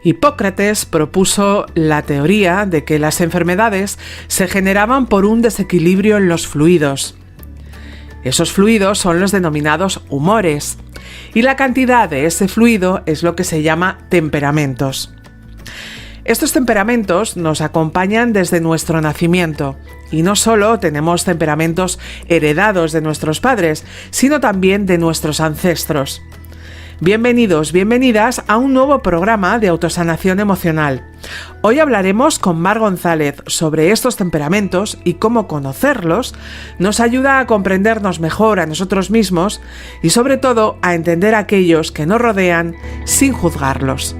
Hipócrates propuso la teoría de que las enfermedades se generaban por un desequilibrio en los fluidos. Esos fluidos son los denominados humores, y la cantidad de ese fluido es lo que se llama temperamentos. Estos temperamentos nos acompañan desde nuestro nacimiento, y no solo tenemos temperamentos heredados de nuestros padres, sino también de nuestros ancestros. Bienvenidos, bienvenidas a un nuevo programa de autosanación emocional. Hoy hablaremos con Mar González sobre estos temperamentos y cómo conocerlos nos ayuda a comprendernos mejor a nosotros mismos y sobre todo a entender a aquellos que nos rodean sin juzgarlos.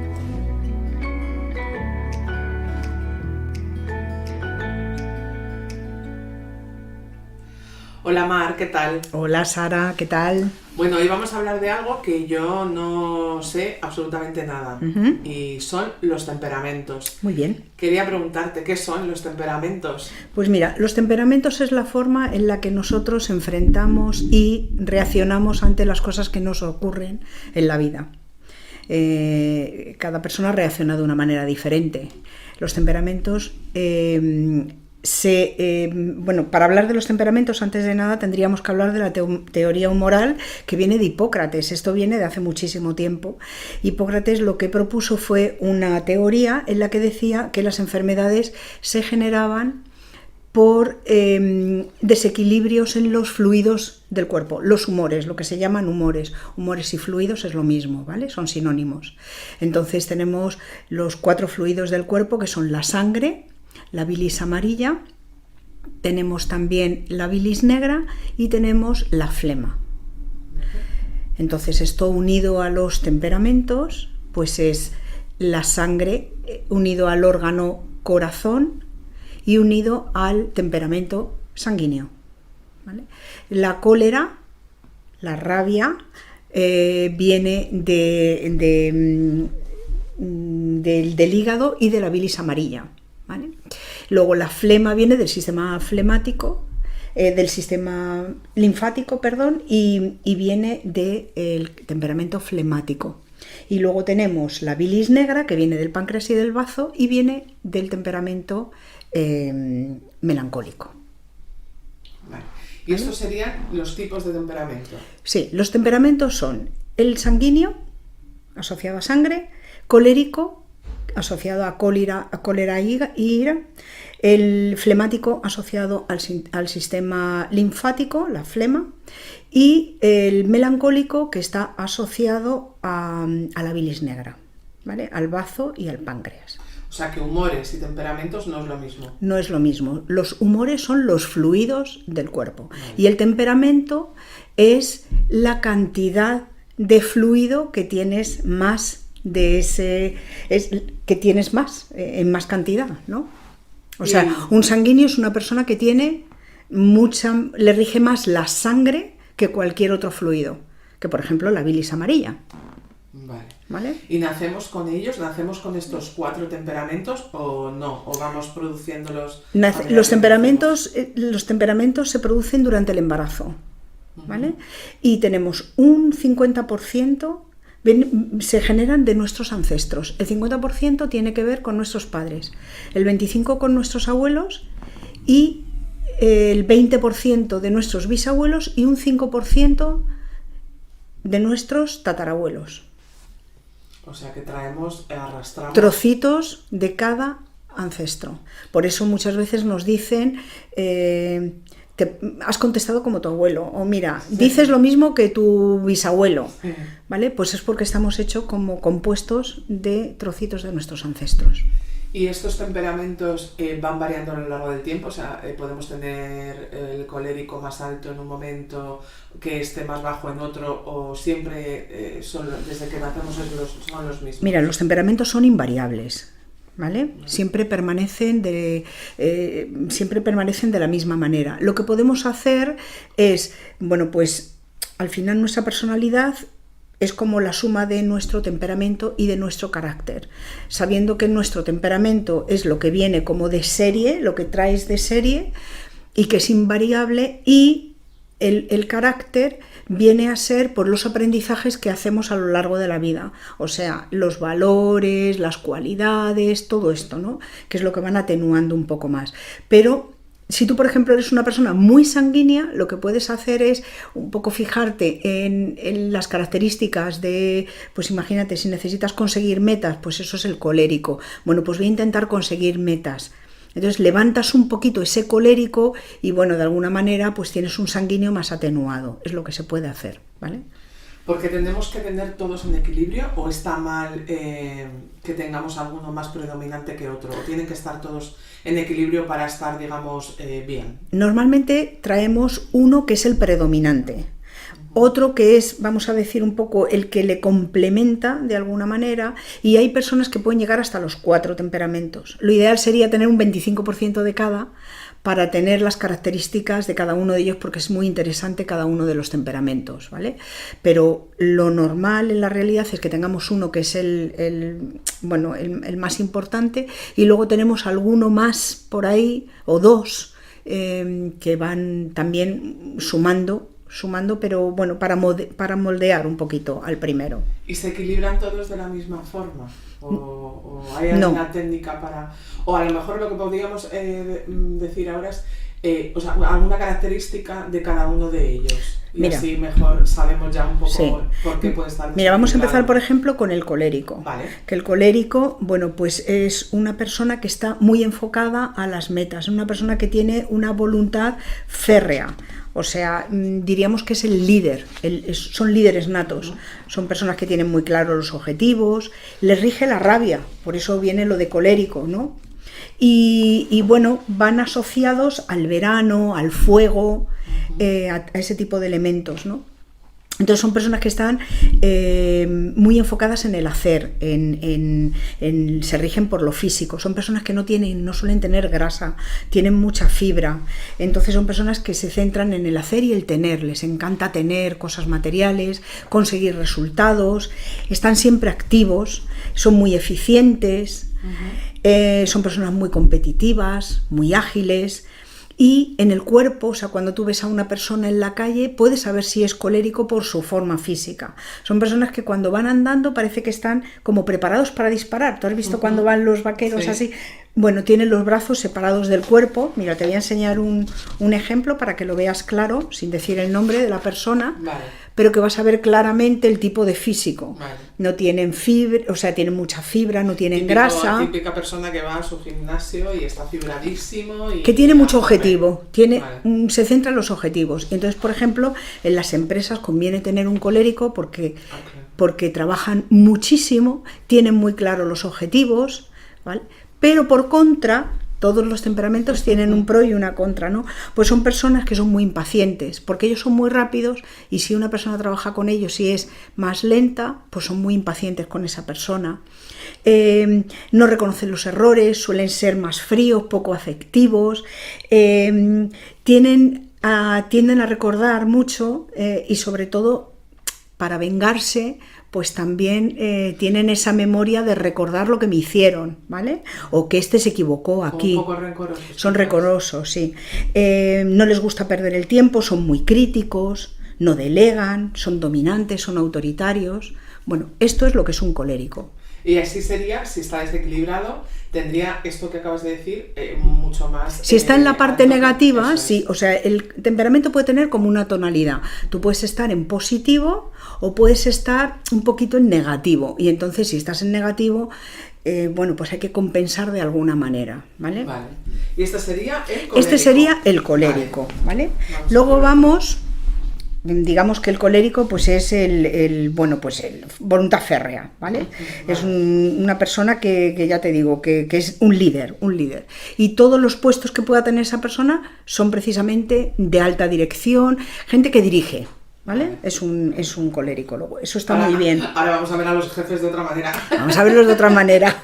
Hola Mar, ¿qué tal? Hola Sara, ¿qué tal? Bueno, hoy vamos a hablar de algo que yo no sé absolutamente nada, y son los temperamentos. Muy bien. Quería preguntarte, ¿qué son los temperamentos? Pues mira, los temperamentos es la forma en la que nosotros enfrentamos y reaccionamos ante las cosas que nos ocurren en la vida. Cada persona reacciona de una manera diferente. Los temperamentos... para hablar de los temperamentos, antes de nada tendríamos que hablar de la teoría humoral, que viene de Hipócrates. Esto viene de hace muchísimo tiempo. Hipócrates lo que propuso fue una teoría en la que decía que las enfermedades se generaban por desequilibrios en los fluidos del cuerpo, los humores, lo que se llaman humores. Humores y fluidos es lo mismo, ¿vale? Son sinónimos. Entonces tenemos los 4 fluidos del cuerpo, que son la sangre, la bilis amarilla, tenemos también la bilis negra y tenemos la flema. Entonces esto unido a los temperamentos, pues es la sangre unido al órgano corazón y unido al temperamento sanguíneo, ¿vale? La cólera, la rabia, viene del hígado y de la bilis amarilla, ¿vale? Luego la flema viene del sistema flemático, del sistema linfático, y viene del temperamento flemático. Y luego tenemos la bilis negra, que viene del páncreas y del bazo y viene del temperamento melancólico. Vale. ¿Y estos serían los tipos de temperamento? Sí, los temperamentos son el sanguíneo, asociado a sangre, colérico, asociado a cólera y ira, el flemático asociado al sistema linfático, la flema, y el melancólico, que está asociado a la bilis negra, ¿vale? Al bazo y al páncreas. O sea que humores y temperamentos no es lo mismo. No es lo mismo. Los humores son los fluidos del cuerpo, vale. Y el temperamento es la cantidad de fluido que tienes más que tienes más, en más cantidad, ¿no? O sea, un sanguíneo es una persona que tiene le rige más la sangre que cualquier otro fluido, que por ejemplo la bilis amarilla. ¿Vale? ¿Y nacemos con ellos? ¿Nacemos con estos 4 temperamentos o no? ¿O vamos produciéndolos? Los temperamentos se producen durante el embarazo, ¿vale? Y tenemos un 50% se generan de nuestros ancestros. El 50% tiene que ver con nuestros padres, el 25% con nuestros abuelos y el 20% de nuestros bisabuelos y un 5% de nuestros tatarabuelos. O sea que arrastramos trocitos de cada ancestro. Por eso muchas veces nos dicen has contestado como tu abuelo, o mira, sí, dices lo mismo que tu bisabuelo, sí. ¿Vale? Pues es porque estamos hechos como compuestos de trocitos de nuestros ancestros. ¿Y estos temperamentos van variando a lo largo del tiempo? O sea, podemos tener el colérico más alto en un momento, que esté más bajo en otro, o siempre desde que nacemos son los mismos. Mira, los temperamentos son invariables, ¿vale? Siempre permanecen de la misma manera. Lo que podemos hacer es, pues al final nuestra personalidad es como la suma de nuestro temperamento y de nuestro carácter, sabiendo que nuestro temperamento es lo que viene como de serie, lo que traes de serie y que es invariable, y el carácter viene a ser por los aprendizajes que hacemos a lo largo de la vida, o sea, los valores, las cualidades, todo esto, ¿no? Que es lo que van atenuando un poco más. Pero si tú, por ejemplo, eres una persona muy sanguínea, lo que puedes hacer es un poco fijarte en las características de, pues imagínate, si necesitas conseguir metas, pues eso es el colérico. Bueno, pues voy a intentar conseguir metas. Entonces levantas un poquito ese colérico y bueno, de alguna manera pues tienes un sanguíneo más atenuado, es lo que se puede hacer, ¿vale? ¿Porque tenemos que tener todos en equilibrio o está mal que tengamos alguno más predominante que otro? ¿O tienen que estar todos en equilibrio para estar, digamos, bien? Normalmente traemos uno que es el predominante. Otro que es, vamos a decir, un poco el que le complementa de alguna manera, y hay personas que pueden llegar hasta los 4 temperamentos. Lo ideal sería tener un 25% de cada para tener las características de cada uno de ellos, porque es muy interesante cada uno de los temperamentos, ¿vale? Pero lo normal en la realidad es que tengamos uno que es el más importante, y luego tenemos alguno más por ahí, o 2, que van también sumando, pero bueno, para moldear un poquito al primero. ¿Y se equilibran todos de la misma forma? ¿O hay alguna técnica para...? O a lo mejor lo que podríamos decir ahora es alguna característica de cada uno de ellos. Y mira, así mejor sabemos ya un poco por qué puede estar... Mira, vamos a empezar, por ejemplo, con el colérico. Vale. Que el colérico, bueno, pues es una persona que está muy enfocada a las metas, una persona que tiene una voluntad férrea. O sea, diríamos que es el líder, son líderes natos, son personas que tienen muy claros los objetivos, les rige la rabia, por eso viene lo de colérico, ¿no? Y bueno, van asociados al verano, al fuego, a ese tipo de elementos, ¿no? Entonces son personas que están muy enfocadas en el hacer, se rigen por lo físico, son personas que no suelen tener grasa, tienen mucha fibra, entonces son personas que se centran en el hacer y el tener, les encanta tener cosas materiales, conseguir resultados, están siempre activos, son muy eficientes, son personas muy competitivas, muy ágiles. Y en el cuerpo, o sea, cuando tú ves a una persona en la calle, puedes saber si es colérico por su forma física. Son personas que cuando van andando parece que están como preparados para disparar. ¿Tú has visto cuando van los vaqueros así? Bueno, tienen los brazos separados del cuerpo. Mira, te voy a enseñar un ejemplo para que lo veas claro, sin decir el nombre de la persona. Vale. Pero que vas a ver claramente el tipo de físico. Vale. No tienen fibra, o sea, tienen mucha fibra, no tienen grasa. La típica persona que va a su gimnasio y está fibradísimo. Que tiene mucho objetivo, se centra en los objetivos. Entonces, por ejemplo, en las empresas conviene tener un colérico porque trabajan muchísimo, tienen muy claro los objetivos, ¿vale? Pero por contra, todos los temperamentos tienen un pro y una contra, ¿no? Pues son personas que son muy impacientes, porque ellos son muy rápidos y si una persona trabaja con ellos y es más lenta, pues son muy impacientes con esa persona. No reconocen los errores, suelen ser más fríos, poco afectivos, tienden a recordar mucho y sobre todo para vengarse, pues también tienen esa memoria de recordar lo que me hicieron, ¿vale? O que se equivocó aquí. Un poco rencorosos. Son rencorosos, sí. No les gusta perder el tiempo, son muy críticos, no delegan, son dominantes, son autoritarios. Bueno, esto es lo que es un colérico. Y así sería, si está desequilibrado, tendría esto que acabas de decir mucho más... Si está en la parte negativa, sí, o sea, el temperamento puede tener como una tonalidad. Tú puedes estar en positivo o puedes estar un poquito en negativo. Y entonces, si estás en negativo, bueno, pues hay que compensar de alguna manera, ¿vale? Vale. ¿Y este sería el colérico? Este sería el colérico, ¿vale? Luego vamos... Digamos que el colérico pues es el voluntad férrea, ¿vale? Es una persona que ya te digo, que es un líder. Y todos los puestos que pueda tener esa persona son precisamente de alta dirección, gente que dirige, ¿vale? Es un colérico, luego. Eso está muy bien. Ahora vamos a ver a los jefes de otra manera. Vamos a verlos de otra manera.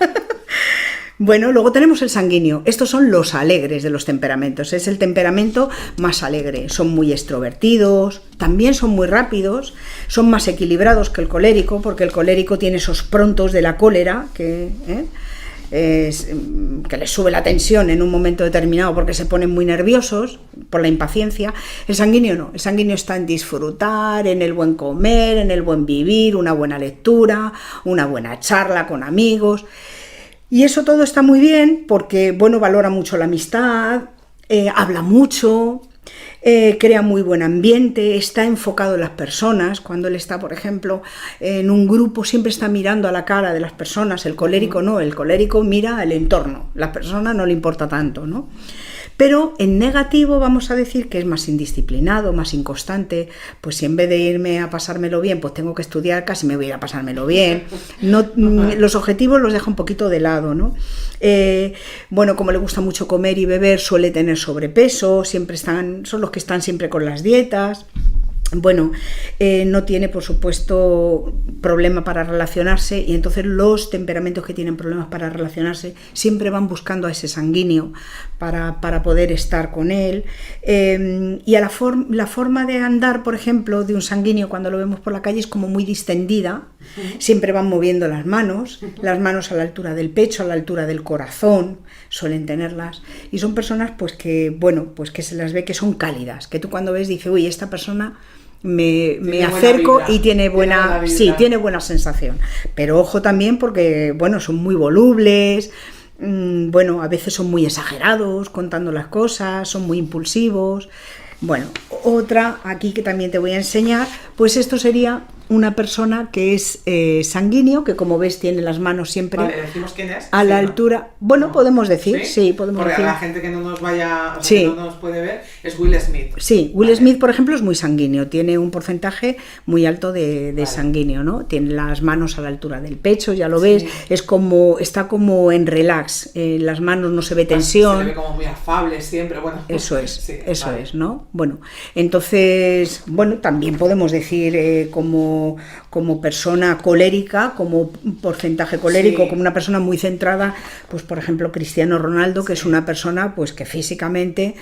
Bueno, luego tenemos el sanguíneo. Estos son los alegres de los temperamentos. Es el temperamento más alegre. Son muy extrovertidos, también son muy rápidos, son más equilibrados que el colérico, porque el colérico tiene esos prontos de la cólera, que les sube la tensión en un momento determinado porque se ponen muy nerviosos por la impaciencia. El sanguíneo no, el sanguíneo está en disfrutar, en el buen comer, en el buen vivir, una buena lectura, una buena charla con amigos. Y eso todo está muy bien porque, bueno, valora mucho la amistad, habla mucho, crea muy buen ambiente, está enfocado en las personas. Cuando él está, por ejemplo, en un grupo, siempre está mirando a la cara de las personas. El colérico no, el colérico mira el entorno, la persona no le importa tanto, ¿no? Pero en negativo vamos a decir que es más indisciplinado, más inconstante. Pues si en vez de irme a pasármelo bien, pues tengo que estudiar, casi me voy a ir a pasármelo bien. No, los objetivos los deja un poquito de lado, ¿no? Bueno, como le gusta mucho comer y beber, suele tener sobrepeso, son los que están siempre con las dietas. Bueno, no tiene, por supuesto, problema para relacionarse, y entonces los temperamentos que tienen problemas para relacionarse siempre van buscando a ese sanguíneo para poder estar con él. Y a la forma de andar, por ejemplo, de un sanguíneo cuando lo vemos por la calle es como muy distendida. Siempre van moviendo las manos a la altura del pecho, a la altura del corazón, suelen tenerlas. Y son personas pues que, bueno, pues que se las ve que son cálidas, que tú cuando ves dices, uy, esta persona me acerco y tiene buena sensación. Pero ojo también porque, bueno, son muy volubles, bueno, a veces son muy exagerados contando las cosas, son muy impulsivos. Bueno, otra aquí que también te voy a enseñar, pues esto sería una persona que es sanguíneo, que como ves tiene las manos siempre ¿decimos quién es? a la altura. Bueno, no. Podemos decir, sí, podemos porque decir. Porque a la gente que no nos vaya, o sea, que no nos puede ver, es Will Smith. Sí, Will Smith, por ejemplo, es muy sanguíneo, tiene un porcentaje muy alto de sanguíneo, ¿no? Tiene las manos a la altura del pecho, ya lo ves, está como en relax, las manos no se ve tensión. Se le ve como muy afable siempre, bueno. Eso es, es, ¿no? Bueno, entonces, bueno, también podemos decir como persona colérica, como porcentaje colérico, como una persona muy centrada, pues por ejemplo Cristiano Ronaldo, que es una persona pues que físicamente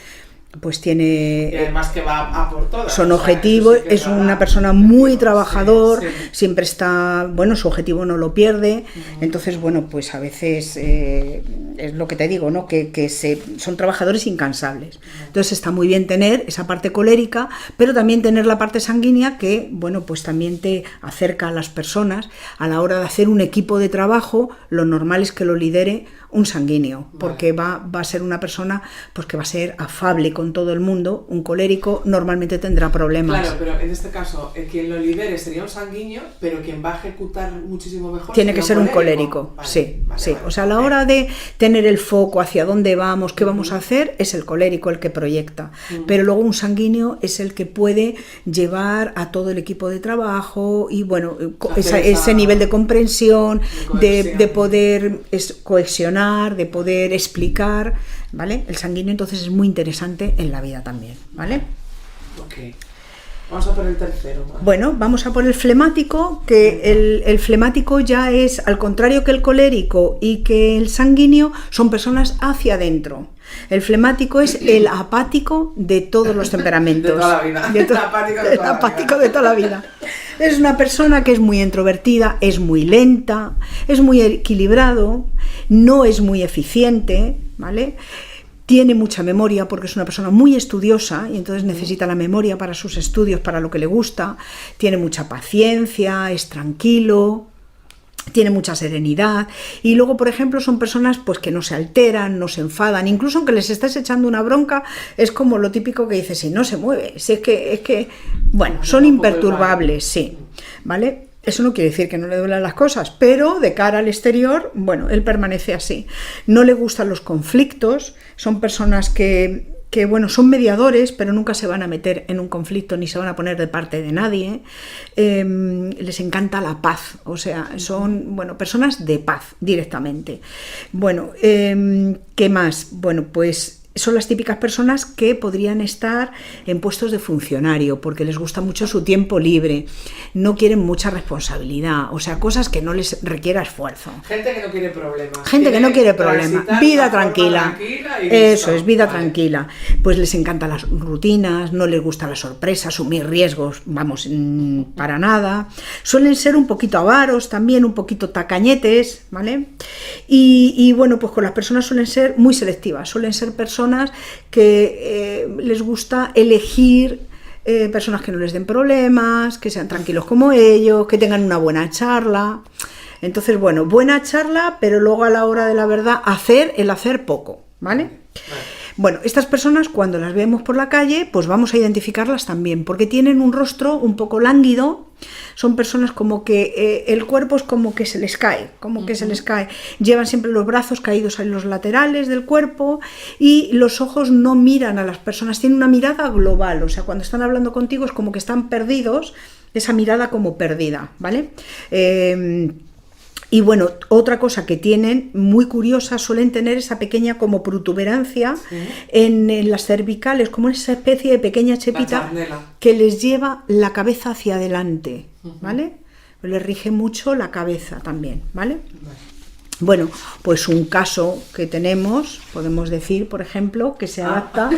pues tiene, y además que va a por todas, son objetivos, es una persona muy trabajador, siempre está, bueno, su objetivo no lo pierde, entonces bueno, pues a veces es lo que te digo, ¿no? Que son trabajadores incansables, entonces está muy bien tener esa parte colérica, pero también tener la parte sanguínea que, bueno, pues también te acerca a las personas. A la hora de hacer un equipo de trabajo, lo normal es que lo lidere un sanguíneo, porque va a ser una persona pues que va a ser afable con todo el mundo. Un colérico normalmente tendrá problemas. Claro, pero en este caso quien lo lidere sería un sanguíneo, pero quien va a ejecutar muchísimo mejor tiene que ser un colérico. Vale, sí. O sea, a la hora de tener el foco hacia dónde vamos, qué vamos a hacer, es el colérico el que proyecta, pero luego un sanguíneo es el que puede llevar a todo el equipo de trabajo y bueno, ese nivel de comprensión, de poder cohesionar, de poder explicar, ¿vale? El sanguíneo entonces es muy interesante en la vida también, ¿vale? Ok. Vamos a por el tercero, ¿vale? Bueno, vamos a por el flemático, que el flemático ya es, al contrario que el colérico y que el sanguíneo, son personas hacia adentro. El flemático es el apático de todos los temperamentos. De toda la vida. El apático de toda la vida. Es una persona que es muy introvertida, es muy lenta, es muy equilibrado, no es muy eficiente, ¿vale? Tiene mucha memoria porque es una persona muy estudiosa y entonces necesita la memoria para sus estudios, para lo que le gusta. Tiene mucha paciencia, es tranquilo, tiene mucha serenidad. Y luego, por ejemplo, son personas pues que no se alteran, no se enfadan, incluso aunque les estés echando una bronca, es como lo típico que dices, si no se mueve, si es que bueno, son imperturbables, sí, ¿vale? Eso no quiere decir que no le duelan las cosas, pero de cara al exterior, bueno, él permanece así. No le gustan los conflictos, son personas que bueno, son mediadores, pero nunca se van a meter en un conflicto ni se van a poner de parte de nadie. Les encanta la paz, o sea, son, bueno, personas de paz directamente. Bueno, ¿qué más? Bueno, pues son las típicas personas que podrían estar en puestos de funcionario porque les gusta mucho su tiempo libre. no quieren mucha responsabilidad, o sea, cosas que no les requiera esfuerzo. Gente que no quiere problemas. Gente que no quiere problemas, vida tranquila. Eso es, vida tranquila. Pues les encantan las rutinas, no les gusta la sorpresa, asumir riesgos, vamos, para nada. Suelen ser un poquito avaros también, un poquito tacañetes, ¿vale? Y bueno, pues con las personas suelen ser muy selectivas, suelen ser personas que les gusta elegir personas que no les den problemas, que sean tranquilos como ellos, que tengan una buena charla. Entonces, bueno, buena charla, pero luego a la hora de la verdad, el hacer poco, ¿vale? Bueno, estas personas cuando las vemos por la calle, pues vamos a identificarlas también, porque tienen un rostro un poco lánguido, son personas como que el cuerpo es como que se les cae, llevan siempre los brazos caídos en los laterales del cuerpo y los ojos no miran a las personas, tienen una mirada global, o sea, cuando están hablando contigo es como que están perdidos, esa mirada como perdida, ¿vale? Y bueno, otra cosa que tienen, muy curiosa, suelen tener esa pequeña como protuberancia en las cervicales, como esa especie de pequeña chepita que les lleva la cabeza hacia adelante, ¿vale? Les rige mucho la cabeza también, ¿vale? Bueno, pues un caso que tenemos, podemos decir, por ejemplo, que se adapta...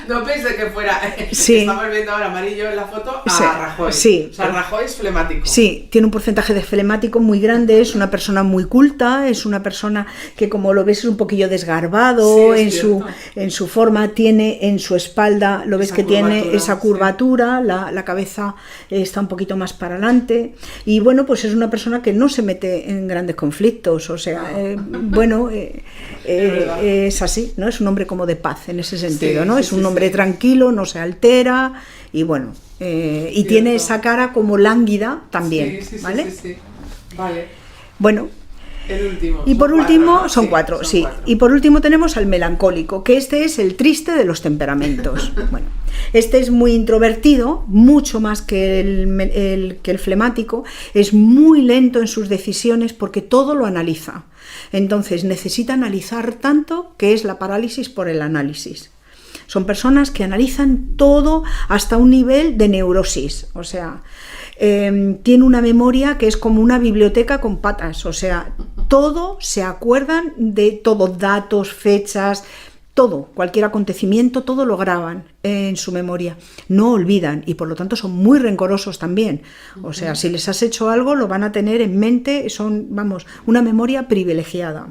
No pensé que fuera... Sí. Estamos viendo ahora amarillo en la foto a Sí. Rajoy. Sí. O sea, Rajoy es flemático. Sí, tiene un porcentaje de flemático muy grande, es una persona muy culta, es una persona que como lo ves es un poquillo desgarbado, Sí, en su forma tiene en su espalda, lo ves Esa que tiene curvatura, esa curvatura, la cabeza está un poquito más para adelante y bueno, pues es una persona que no se mete en grandes conflictos, o sea, es así, ¿no? Es un hombre como de paz en ese sentido, ¿no? Es un hombre tranquilo, no se altera y bueno, y tiene esa cara como lánguida también, ¿vale? Sí. Vale. Bueno, El último. y por último, ¿no? son cuatro. Y por último tenemos al melancólico, que este es el triste de los temperamentos. Bueno, este es muy introvertido, mucho más que el flemático, es muy lento en sus decisiones porque todo lo analiza. Entonces necesita analizar tanto que es la parálisis por el análisis. Son personas que analizan todo hasta un nivel de neurosis, o sea, tiene una memoria que es como una biblioteca con patas, o sea, todo se acuerdan de todo, datos, fechas, todo, cualquier acontecimiento, todo lo graban en su memoria, no olvidan y por lo tanto son muy rencorosos también, o sea, si les has hecho algo lo van a tener en mente, son, vamos, una memoria privilegiada.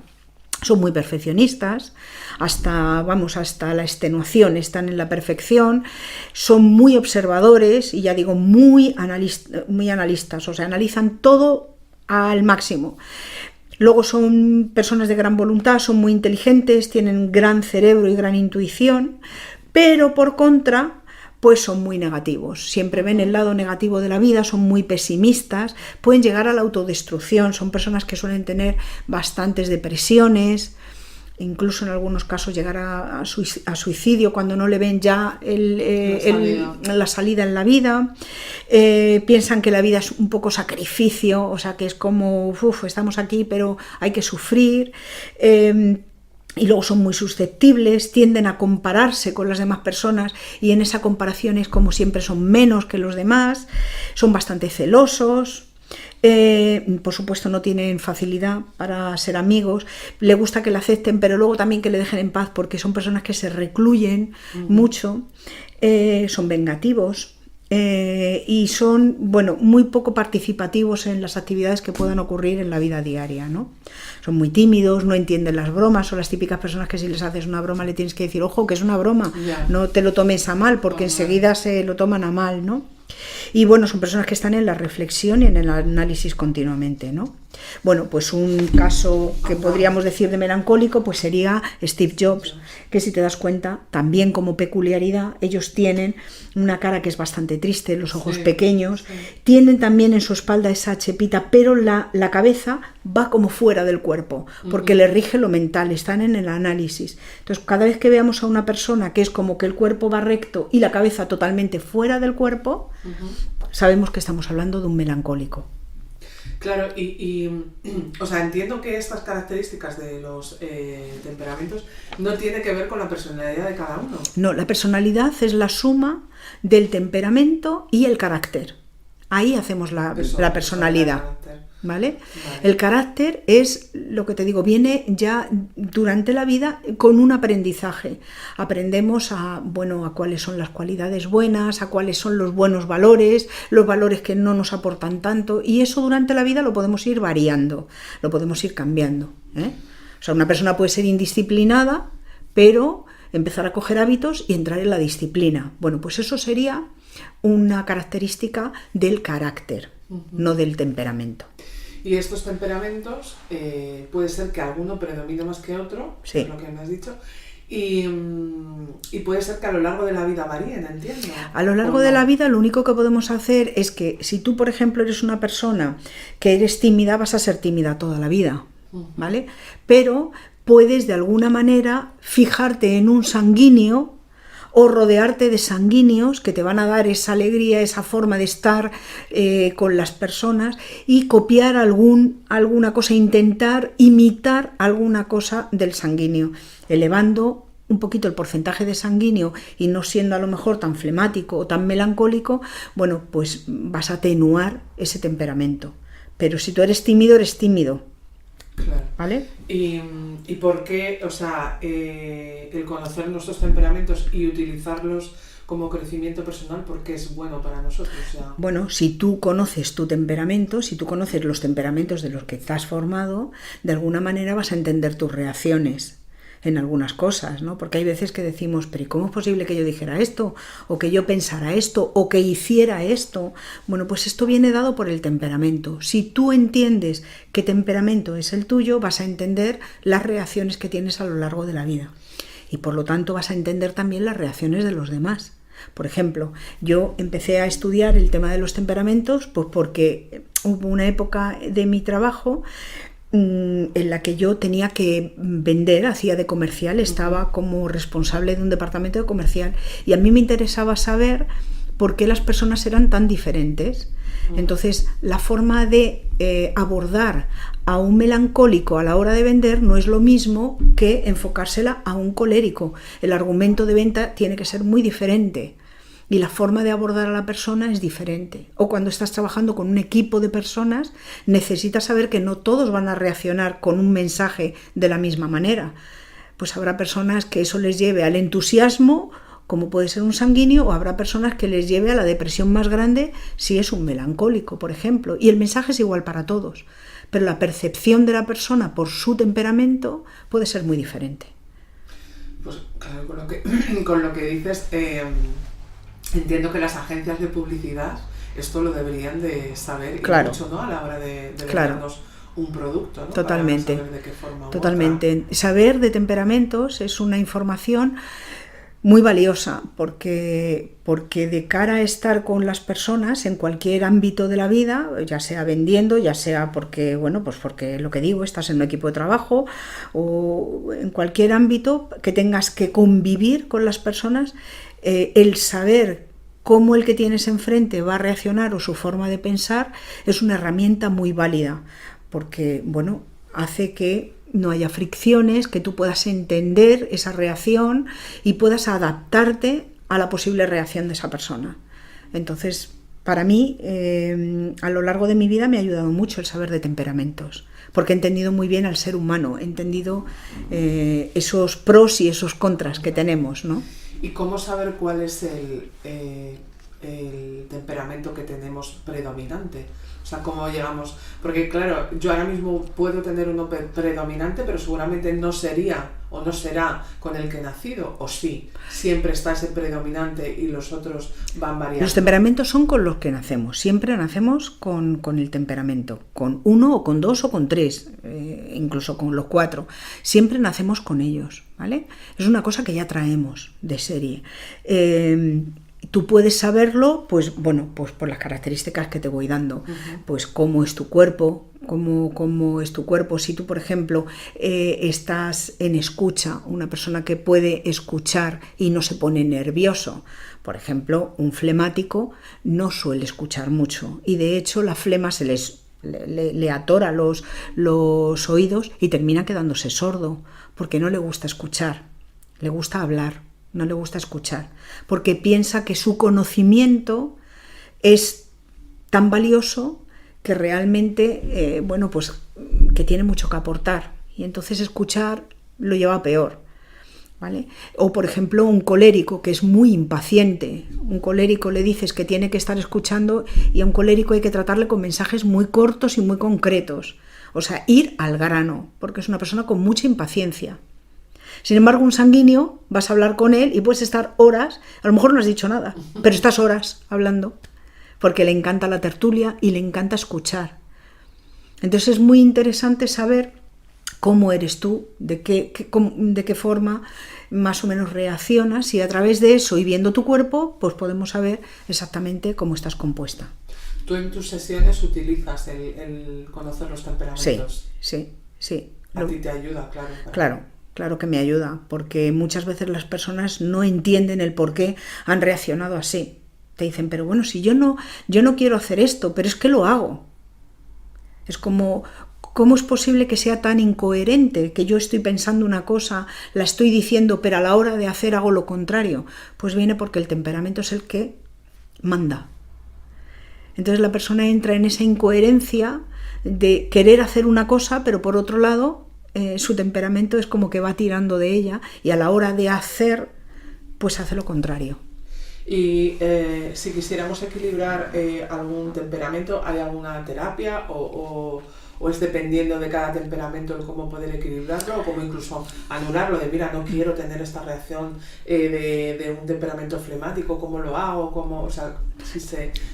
Son muy perfeccionistas, hasta la extenuación, están en la perfección, son muy observadores y ya digo, muy analistas, o sea, analizan todo al máximo. Luego son personas de gran voluntad, son muy inteligentes, tienen gran cerebro y gran intuición, pero por contra, pues son muy negativos, siempre ven el lado negativo de la vida, son muy pesimistas, pueden llegar a la autodestrucción, son personas que suelen tener bastantes depresiones, incluso en algunos casos llegar a suicidio cuando no le ven ya la salida en la vida, piensan que la vida es un poco sacrificio, o sea que es como, estamos aquí pero hay que sufrir, y luego son muy susceptibles, tienden a compararse con las demás personas y en esa comparación es como siempre son menos que los demás, son bastante celosos, por supuesto no tienen facilidad para ser amigos, le gusta que le acepten pero luego también que le dejen en paz porque son personas que se recluyen mucho, son vengativos. Y son, bueno, muy poco participativos en las actividades que puedan ocurrir en la vida diaria, ¿no? Son muy tímidos, no entienden las bromas, son las típicas personas que si les haces una broma le tienes que decir, ojo, que es una broma, no te lo tomes a mal, porque enseguida se lo toman a mal, ¿no? Y bueno, son personas que están en la reflexión y en el análisis continuamente, ¿no? Bueno, pues un caso que podríamos decir de melancólico pues sería Steve Jobs, que si te das cuenta, también como peculiaridad, ellos tienen una cara que es bastante triste, los ojos pequeños, tienen también en su espalda esa chepita, pero la cabeza va como fuera del cuerpo, porque le rige lo mental, están en el análisis. Entonces, cada vez que veamos a una persona que es como que el cuerpo va recto y la cabeza totalmente fuera del cuerpo, sabemos que estamos hablando de un melancólico. Claro, o sea, entiendo que estas características de los temperamentos no tiene que ver con la personalidad de cada uno. No, la personalidad es la suma del temperamento y el carácter. Ahí hacemos la personalidad. ¿Vale? Vale. El carácter es, lo que te digo, viene ya durante la vida con un aprendizaje. Aprendemos a cuáles son las cualidades buenas, a cuáles son los buenos valores, los valores que no nos aportan tanto, y eso durante la vida lo podemos ir variando, lo podemos ir cambiando, ¿eh? O sea, una persona puede ser indisciplinada, pero empezar a coger hábitos y entrar en la disciplina. Bueno, pues eso sería una característica del carácter, no del temperamento. Y estos temperamentos, puede ser que alguno predomine más que otro, sí, es lo que me has dicho, y puede ser que a lo largo de la vida varíen, entiendo. A lo largo de la vida lo único que podemos hacer es que si tú, por ejemplo, eres una persona que eres tímida, vas a ser tímida toda la vida, ¿vale? Pero puedes de alguna manera fijarte en un sanguíneo o rodearte de sanguíneos que te van a dar esa alegría, esa forma de estar con las personas, y copiar alguna cosa, intentar imitar alguna cosa del sanguíneo, elevando un poquito el porcentaje de sanguíneo y no siendo a lo mejor tan flemático o tan melancólico. Bueno, pues vas a atenuar ese temperamento. Pero si tú eres tímido, eres tímido. Claro. ¿Vale? ¿Y por qué, o sea, el conocer nuestros temperamentos y utilizarlos como crecimiento personal, porque es bueno para nosotros? O sea... Bueno, si tú conoces tu temperamento, si tú conoces los temperamentos de los que estás formado, de alguna manera vas a entender tus reacciones en algunas cosas, ¿no? Porque hay veces que decimos, pero ¿y cómo es posible que yo dijera esto? O que yo pensara esto, o que hiciera esto. Bueno, pues esto viene dado por el temperamento. Si tú entiendes qué temperamento es el tuyo, vas a entender las reacciones que tienes a lo largo de la vida. Y por lo tanto vas a entender también las reacciones de los demás. Por ejemplo, yo empecé a estudiar el tema de los temperamentos pues porque hubo una época de mi trabajo en la que yo tenía que vender, hacía de comercial, estaba como responsable de un departamento de comercial, y a mí me interesaba saber por qué las personas eran tan diferentes. Entonces, la forma de abordar a un melancólico a la hora de vender no es lo mismo que enfocársela a un colérico. El argumento de venta tiene que ser muy diferente. Y la forma de abordar a la persona es diferente. O cuando estás trabajando con un equipo de personas, necesitas saber que no todos van a reaccionar con un mensaje de la misma manera. Pues habrá personas que eso les lleve al entusiasmo, como puede ser un sanguíneo, o habrá personas que les lleve a la depresión más grande si es un melancólico, por ejemplo. Y el mensaje es igual para todos, pero la percepción de la persona por su temperamento puede ser muy diferente. Pues claro, con lo que dices... Entiendo que las agencias de publicidad esto lo deberían de saber, claro, y mucho, ¿no? A la hora de claro, vendernos un producto, ¿no? Totalmente. Para saber de qué forma Totalmente. Saber de temperamentos es una información muy valiosa porque de cara a estar con las personas en cualquier ámbito de la vida, ya sea vendiendo, ya sea porque, bueno, pues porque lo que digo, estás en un equipo de trabajo, o en cualquier ámbito que tengas que convivir con las personas, el saber cómo el que tienes enfrente va a reaccionar o su forma de pensar es una herramienta muy válida, porque, bueno, hace que no haya fricciones, que tú puedas entender esa reacción y puedas adaptarte a la posible reacción de esa persona. Entonces, para mí, a lo largo de mi vida me ha ayudado mucho el saber de temperamentos, porque he entendido muy bien al ser humano, he entendido esos pros y esos contras que tenemos, ¿no? ¿Y cómo saber cuál es el temperamento que tenemos predominante? O sea, ¿cómo llegamos? Porque claro, yo ahora mismo puedo tener uno predominante, pero seguramente no sería o no será con el que he nacido, o sí, siempre está ese predominante y los otros van variando. Los temperamentos son con los que nacemos, siempre nacemos con el temperamento, con 1 o con 2 o con 3, incluso con los 4, siempre nacemos con ellos, ¿vale? Es una cosa que ya traemos de serie. Tú puedes saberlo, pues bueno, pues por las características que te voy dando, pues cómo es tu cuerpo, cómo es tu cuerpo. Si tú, por ejemplo, estás en escucha, una persona que puede escuchar y no se pone nervioso, por ejemplo, un flemático no suele escuchar mucho, y de hecho la flema le atora los oídos y termina quedándose sordo, porque no le gusta escuchar, le gusta hablar. No le gusta escuchar, porque piensa que su conocimiento es tan valioso que realmente, bueno, pues que tiene mucho que aportar, y entonces escuchar lo lleva peor, ¿vale? O por ejemplo un colérico que es muy impaciente, un colérico le dices que tiene que estar escuchando, y a un colérico hay que tratarle con mensajes muy cortos y muy concretos, o sea, ir al grano, porque es una persona con mucha impaciencia. Sin embargo, un sanguíneo, vas a hablar con él y puedes estar horas, a lo mejor no has dicho nada, pero estás horas hablando, porque le encanta la tertulia y le encanta escuchar. Entonces es muy interesante saber cómo eres tú, de qué forma más o menos reaccionas, y a través de eso y viendo tu cuerpo, pues podemos saber exactamente cómo estás compuesta. ¿Tú en tus sesiones utilizas el conocer los temperamentos? Sí. A ti te ayuda, claro. Claro que me ayuda, porque muchas veces las personas no entienden el por qué han reaccionado así. Te dicen, pero bueno, si yo no quiero hacer esto, pero es que lo hago. Es como, ¿cómo es posible que sea tan incoherente? Que yo estoy pensando una cosa, la estoy diciendo, pero a la hora de hacer hago lo contrario. Pues viene porque el temperamento es el que manda. Entonces la persona entra en esa incoherencia de querer hacer una cosa, pero por otro lado su temperamento es como que va tirando de ella, y a la hora de hacer, pues hace lo contrario. Y si quisiéramos equilibrar algún temperamento, ¿hay alguna terapia o es dependiendo de cada temperamento el cómo poder equilibrarlo, o cómo incluso anularlo, de mira, no quiero tener esta reacción de un temperamento flemático, cómo lo hago, o sea,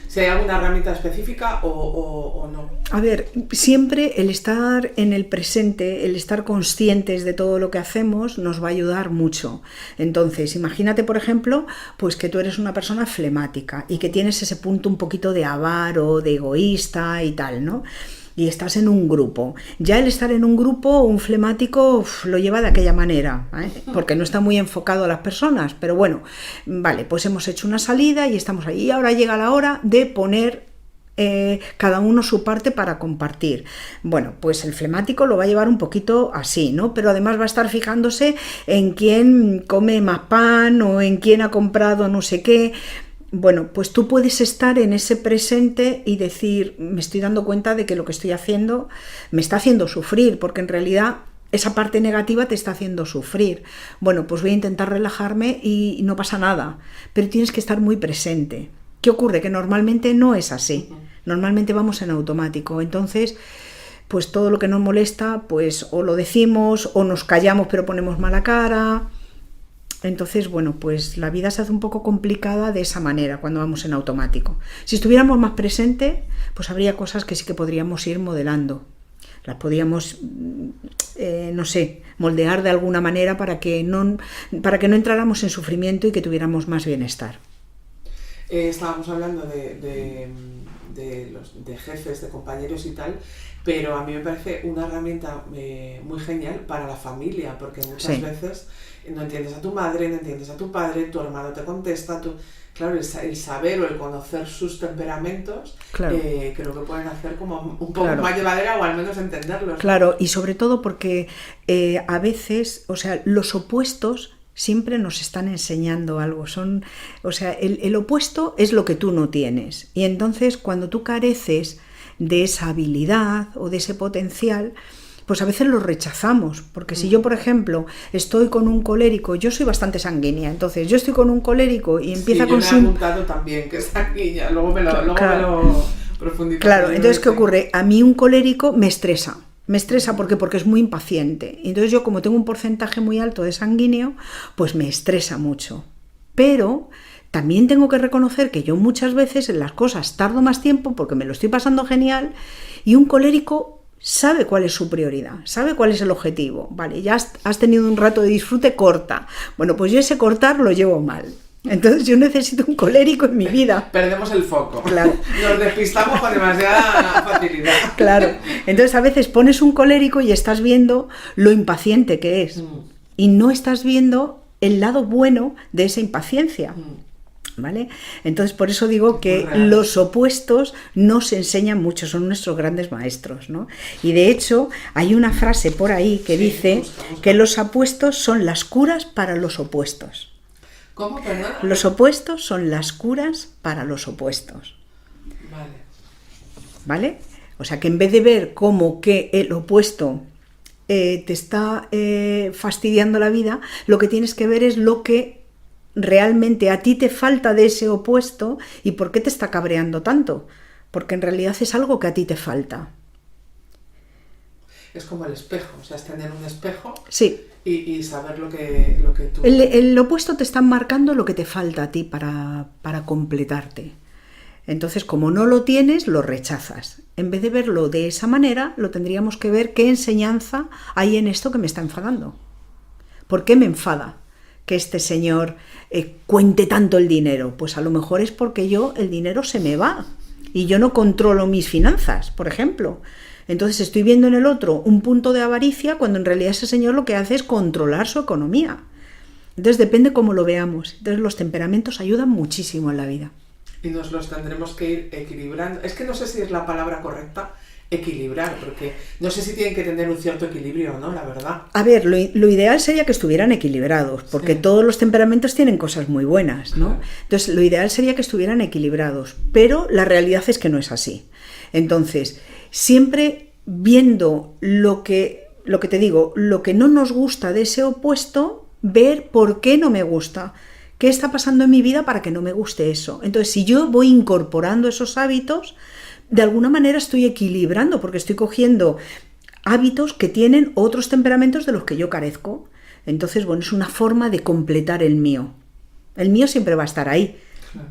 si hay alguna herramienta específica o no? A ver, siempre el estar en el presente, el estar conscientes de todo lo que hacemos nos va a ayudar mucho. Entonces, imagínate, por ejemplo, pues que tú eres una persona flemática y que tienes ese punto un poquito de avaro, de egoísta y tal, ¿no? Y estás en un grupo. Ya el estar en un grupo, un flemático lo lleva de aquella manera, ¿eh? Porque no está muy enfocado a las personas, pero bueno, vale, pues hemos hecho una salida y estamos ahí, y ahora llega la hora de poner cada uno su parte para compartir. Bueno, pues el flemático lo va a llevar un poquito así, ¿no? Pero además va a estar fijándose en quién come más pan o en quién ha comprado no sé qué. Bueno, pues tú puedes estar en ese presente y decir, me estoy dando cuenta de que lo que estoy haciendo me está haciendo sufrir, porque en realidad esa parte negativa te está haciendo sufrir. Bueno, pues voy a intentar relajarme y no pasa nada, pero tienes que estar muy presente. ¿Qué ocurre? Que normalmente no es así. Normalmente vamos en automático. Entonces, pues todo lo que nos molesta, pues o lo decimos o nos callamos pero ponemos mala cara. Entonces, bueno, pues la vida se hace un poco complicada de esa manera cuando vamos en automático. Si estuviéramos más presentes, pues habría cosas que sí que podríamos ir modelando. Las podríamos, no sé, moldear de alguna manera para que no entráramos en sufrimiento y que tuviéramos más bienestar. Estábamos hablando de jefes, de compañeros y tal, pero a mí me parece una herramienta muy genial para la familia, porque muchas veces no entiendes a tu madre, no entiendes a tu padre, tu hermano te contesta, claro, el saber o el conocer sus temperamentos, creo que pueden hacer como un poco más llevadera, o al menos entenderlos. Claro, y sobre todo porque a veces, o sea, los opuestos siempre nos están enseñando algo. El opuesto es lo que tú no tienes. Y entonces cuando tú careces de esa habilidad o de ese potencial, pues a veces lo rechazamos. Porque si yo, por ejemplo, estoy con un colérico, yo soy bastante sanguínea, entonces yo estoy con un colérico y empieza con su... yo me he apuntado también que es sanguínea, luego me lo profundizo. Claro, entonces ¿qué ocurre? A mí un colérico me estresa. Me estresa porque es muy impaciente. Entonces yo, como tengo un porcentaje muy alto de sanguíneo, pues me estresa mucho. Pero también tengo que reconocer que yo muchas veces en las cosas tardo más tiempo porque me lo estoy pasando genial, y un colérico sabe cuál es su prioridad, sabe cuál es el objetivo. Vale, ya has tenido un rato de disfrute, corta. Bueno, pues yo ese cortar lo llevo mal. Entonces yo necesito un colérico en mi vida. Perdemos el foco. Claro. Nos despistamos con demasiada facilidad. Claro. Entonces a veces pones un colérico y estás viendo lo impaciente que es. Y no estás viendo el lado bueno de esa impaciencia. ¿Vale? Entonces por eso digo que los opuestos nos enseñan mucho, son nuestros grandes maestros, ¿no? Y de hecho hay una frase por ahí que dice que los opuestos son las curas para los opuestos. ¿Cómo? Perdón. Los opuestos son las curas para los opuestos. Vale. ¿vale? O sea, que en vez de ver como que el opuesto te está fastidiando la vida, lo que tienes que ver es lo que realmente a ti te falta de ese opuesto y por qué te está cabreando tanto, porque en realidad es algo que a ti te falta. Es como el espejo, o sea, es tener un espejo sí. y saber lo que tú... El opuesto te está marcando lo que te falta a ti para completarte. Entonces, como no lo tienes, lo rechazas. En vez de verlo de esa manera, lo tendríamos que ver qué enseñanza hay en esto que me está enfadando. ¿Por qué me enfada que este señor cuente tanto el dinero? Pues a lo mejor es porque el dinero se me va y yo no controlo mis finanzas, por ejemplo. Entonces estoy viendo en el otro un punto de avaricia cuando en realidad ese señor lo que hace es controlar su economía. Entonces depende cómo lo veamos. Entonces los temperamentos ayudan muchísimo en la vida. Y nos los tendremos que ir equilibrando. Es que no sé si es la palabra correcta, equilibrar, porque no sé si tienen que tener un cierto equilibrio o no, la verdad. A ver, lo ideal sería que estuvieran equilibrados, porque todos los temperamentos tienen cosas muy buenas, ¿no? Entonces, lo ideal sería que estuvieran equilibrados, pero la realidad es que no es así. Entonces, siempre viendo lo que te digo, lo que no nos gusta de ese opuesto, ver por qué no me gusta. ¿Qué está pasando en mi vida para que no me guste eso? Entonces, si yo voy incorporando esos hábitos, de alguna manera estoy equilibrando, porque estoy cogiendo hábitos que tienen otros temperamentos de los que yo carezco. Entonces, bueno, es una forma de completar el mío. El mío siempre va a estar ahí,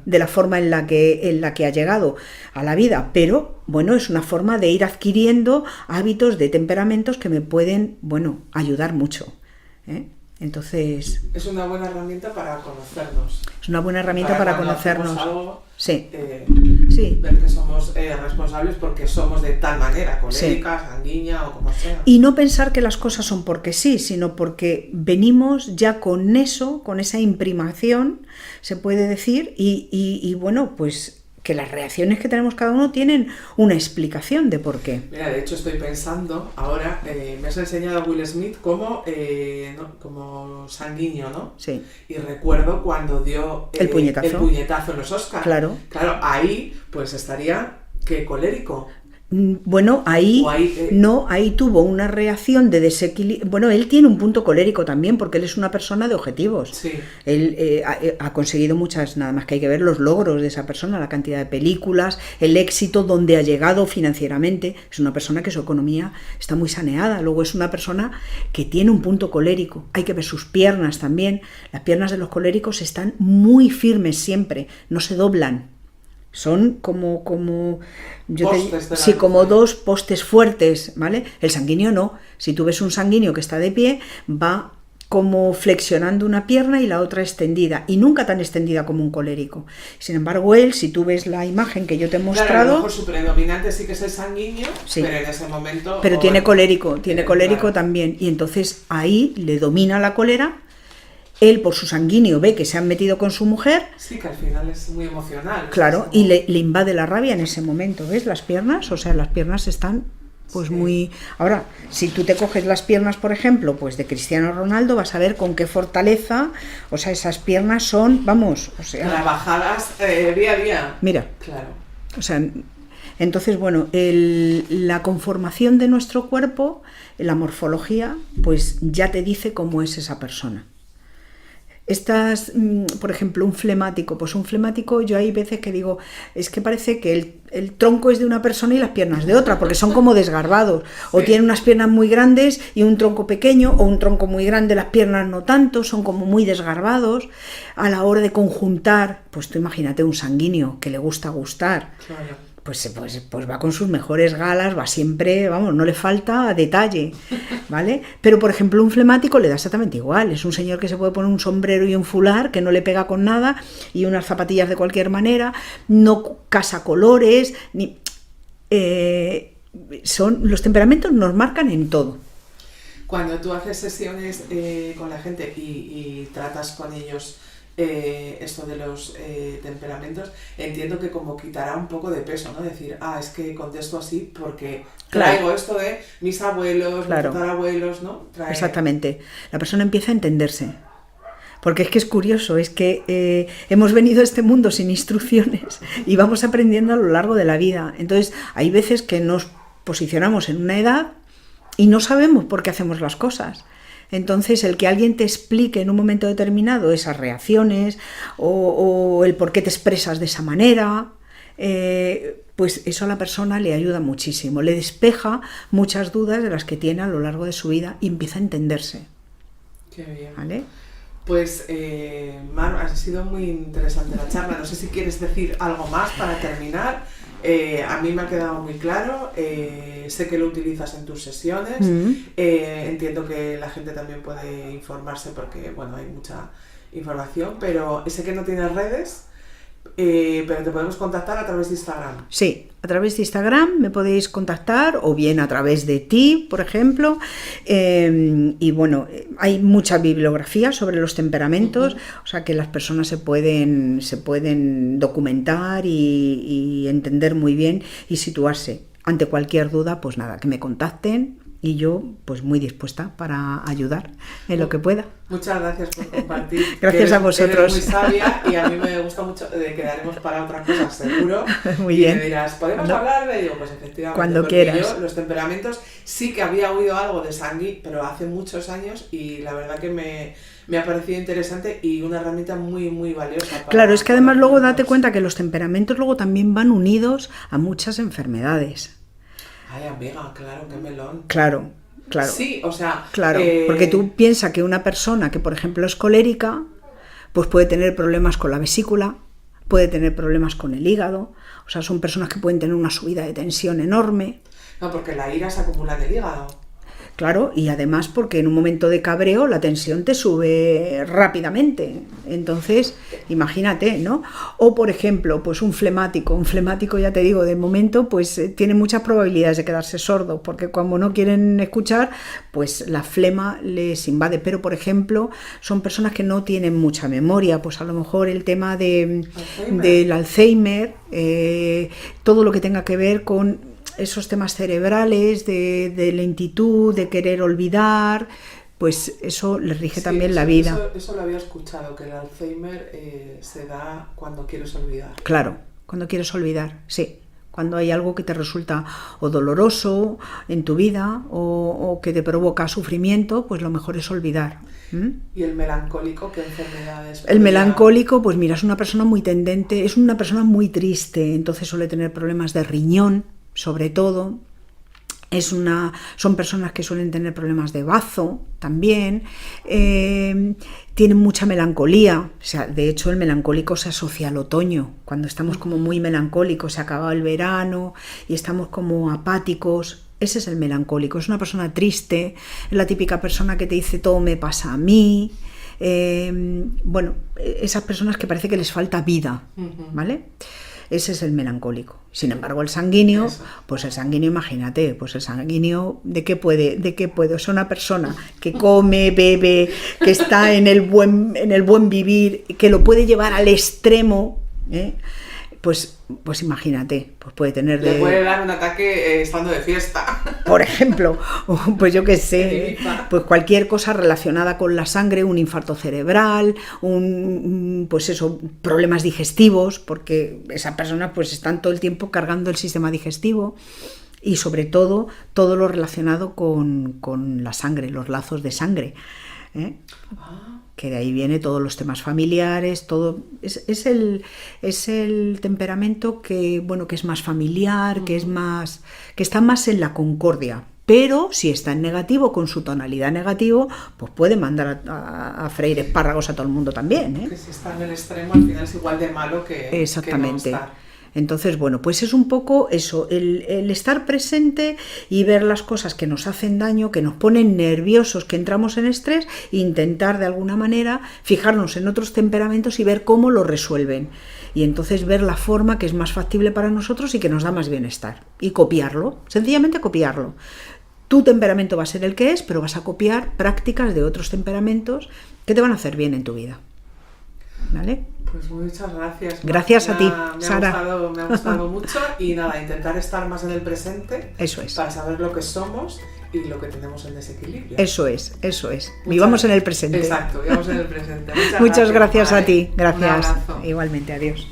de la forma en la que ha llegado a la vida, pero, bueno, es una forma de ir adquiriendo hábitos de temperamentos que me pueden, bueno, ayudar mucho, ¿eh? Entonces... Es una buena herramienta para conocernos. Es una buena herramienta para conocernos. Algo, sí. Ver que somos responsables porque somos de tal manera, colérica, sanguínea o como sea. Y no pensar que las cosas son porque sí, sino porque venimos ya con eso, con esa imprimación, se puede decir, y bueno, pues... que las reacciones que tenemos cada uno tienen una explicación de por qué. Mira, de hecho estoy pensando, ahora me has enseñado a Will Smith como sanguíneo, ¿no? Sí. Y recuerdo cuando dio el puñetazo en los Oscars. Claro. Claro, ahí pues estaría que colérico. Bueno, ahí tuvo una reacción de desequilibrio. Bueno, él tiene un punto colérico también, porque él es una persona de objetivos. Sí. Él ha conseguido muchas, nada más que hay que ver los logros de esa persona, la cantidad de películas, el éxito, donde ha llegado financieramente. Es una persona que su economía está muy saneada. Luego es una persona que tiene un punto colérico. Hay que ver sus piernas también. Las piernas de los coléricos están muy firmes siempre, no se doblan. Son como dos postes fuertes, ¿vale? El sanguíneo no. Si tú ves un sanguíneo que está de pie, va como flexionando una pierna y la otra extendida, y nunca tan extendida como un colérico. Sin embargo, él, si tú ves la imagen que yo te he mostrado... Claro, a lo mejor su predominante sí que es el sanguíneo, sí, pero en ese momento... Pero tiene colérico claro. También, y entonces ahí le domina la cólera. Él, por su sanguíneo, ve que se han metido con su mujer. Sí, que al final es muy emocional. Claro, y le invade la rabia en ese momento. ¿Ves las piernas? O sea, las piernas están pues sí. Muy... Ahora, si tú te coges las piernas, por ejemplo, pues de Cristiano Ronaldo, vas a ver con qué fortaleza, o sea, esas piernas son, vamos, o sea... Trabajadas día a día. Mira. Claro. O sea... Entonces, bueno, la conformación de nuestro cuerpo, la morfología, pues ya te dice cómo es esa persona. Por ejemplo, un flemático, yo hay veces que digo, es que parece que el tronco es de una persona y las piernas de otra, porque son como desgarbados, o tienen unas piernas muy grandes y un tronco pequeño, o un tronco muy grande, las piernas no tanto, son como muy desgarbados. A la hora de conjuntar, pues tú imagínate un sanguíneo que le gusta gustar. Claro. Pues va con sus mejores galas, va siempre, vamos, no le falta detalle, ¿vale? Pero, por ejemplo, un flemático le da exactamente igual. Es un señor que se puede poner un sombrero y un fular, que no le pega con nada, y unas zapatillas de cualquier manera, no casa colores, ni... los temperamentos nos marcan en todo. Cuando tú haces sesiones con la gente y tratas con ellos... esto de los temperamentos, entiendo que como quitará un poco de peso, ¿no? Decir, es que contesto así porque traigo esto de mis abuelos, mis tatarabuelos, ¿no? Exactamente. La persona empieza a entenderse. Porque es que es curioso, es que hemos venido a este mundo sin instrucciones y vamos aprendiendo a lo largo de la vida. Entonces, hay veces que nos posicionamos en una edad y no sabemos por qué hacemos las cosas. Entonces, el que alguien te explique en un momento determinado esas reacciones o el por qué te expresas de esa manera, pues eso a la persona le ayuda muchísimo, le despeja muchas dudas de las que tiene a lo largo de su vida y empieza a entenderse. Qué bien. ¿Vale? Pues, Mar, ha sido muy interesante la charla. No sé si quieres decir algo más para terminar. A mí me ha quedado muy claro, sé que lo utilizas en tus sesiones, entiendo que la gente también puede informarse porque, bueno, hay mucha información, pero sé que no tienes redes, pero te podemos contactar a través de Instagram. Sí, a través de Instagram me podéis contactar o bien a través de ti, por ejemplo. Y bueno, hay mucha bibliografía sobre los temperamentos, o sea que las personas se pueden documentar y entender muy bien y situarse. Ante cualquier duda, pues nada, que me contacten y yo pues muy dispuesta para ayudar en lo que pueda. Muchas gracias por compartir. Gracias a vosotros. Eres muy sabia y a mí me gusta mucho, quedaremos para otras cosas seguro. Muy bien. Y me dirás, ¿podemos hablar de ello? Pues efectivamente. Cuando quieras. Yo, los temperamentos, sí que había oído algo de Sangui, pero hace muchos años y la verdad que me ha parecido interesante y una herramienta muy, muy valiosa. Claro, es que además luego date cuenta que los temperamentos luego también van unidos a muchas enfermedades. Ay, amiga, claro, qué melón. Claro. Sí, o sea... Claro, porque tú piensas que una persona que, por ejemplo, es colérica, pues puede tener problemas con la vesícula, puede tener problemas con el hígado, o sea, son personas que pueden tener una subida de tensión enorme. No, porque la ira se acumula en el hígado. Claro, y además porque en un momento de cabreo la tensión te sube rápidamente. Entonces, imagínate, ¿no? O, por ejemplo, pues un flemático ya te digo, de momento, pues tiene muchas probabilidades de quedarse sordo, porque cuando no quieren escuchar, pues la flema les invade. Pero, por ejemplo, son personas que no tienen mucha memoria, pues a lo mejor el tema del Alzheimer, todo lo que tenga que ver con esos temas cerebrales, de lentitud, de querer olvidar, pues eso les rige también la vida. Eso lo había escuchado, que el Alzheimer se da cuando quieres olvidar. Claro, cuando quieres olvidar, sí. Cuando hay algo que te resulta o doloroso en tu vida o que te provoca sufrimiento, pues lo mejor es olvidar. ¿Y el melancólico qué enfermedades? El melancólico, pues mira, es una persona muy tendente, es una persona muy triste, entonces suele tener problemas de riñón, sobre todo. Son personas que suelen tener problemas de bazo también, tienen mucha melancolía, o sea, de hecho el melancólico se asocia al otoño, cuando estamos como muy melancólicos, se acaba el verano y estamos como apáticos. Ese es el melancólico, es una persona triste, es la típica persona que te dice todo me pasa a mí. Bueno, esas personas que parece que les falta vida, ¿vale? Ese es el melancólico. Sin embargo, el sanguíneo, pues el sanguíneo, imagínate, pues el sanguíneo, ¿de qué puede? O sea, una persona que come, bebe, que está en el buen vivir, que lo puede llevar al extremo, pues imagínate, pues puede tener Le puede dar un ataque estando de fiesta. Por ejemplo, pues yo qué sé, pues cualquier cosa relacionada con la sangre, un infarto cerebral, pues eso, problemas digestivos, porque esas personas pues están todo el tiempo cargando el sistema digestivo y sobre todo lo relacionado con la sangre, los lazos de sangre, que de ahí viene todos los temas familiares, todo es el temperamento que, bueno, que es más familiar, que está más en la concordia. Pero si está en negativo, con su tonalidad negativo, pues puede mandar a freír espárragos a todo el mundo también. Que si está en el extremo, al final es igual de malo que exactamente. Que no estar. Entonces, bueno, pues es un poco eso, el estar presente y ver las cosas que nos hacen daño, que nos ponen nerviosos, que entramos en estrés, e intentar de alguna manera fijarnos en otros temperamentos y ver cómo lo resuelven. Y entonces ver la forma que es más factible para nosotros y que nos da más bienestar. Y copiarlo, sencillamente copiarlo. Tu temperamento va a ser el que es, pero vas a copiar prácticas de otros temperamentos que te van a hacer bien en tu vida. ¿Vale? Pues muchas gracias. Gracias a ti, Sara. Me ha gustado mucho y nada, intentar estar más en el presente. Eso es. Para saber lo que somos y lo que tenemos en desequilibrio. Eso es. Vivamos en el presente. Exacto, vivamos en el presente. Muchas gracias a ti. Un Gracias. abrazo. Igualmente, adiós.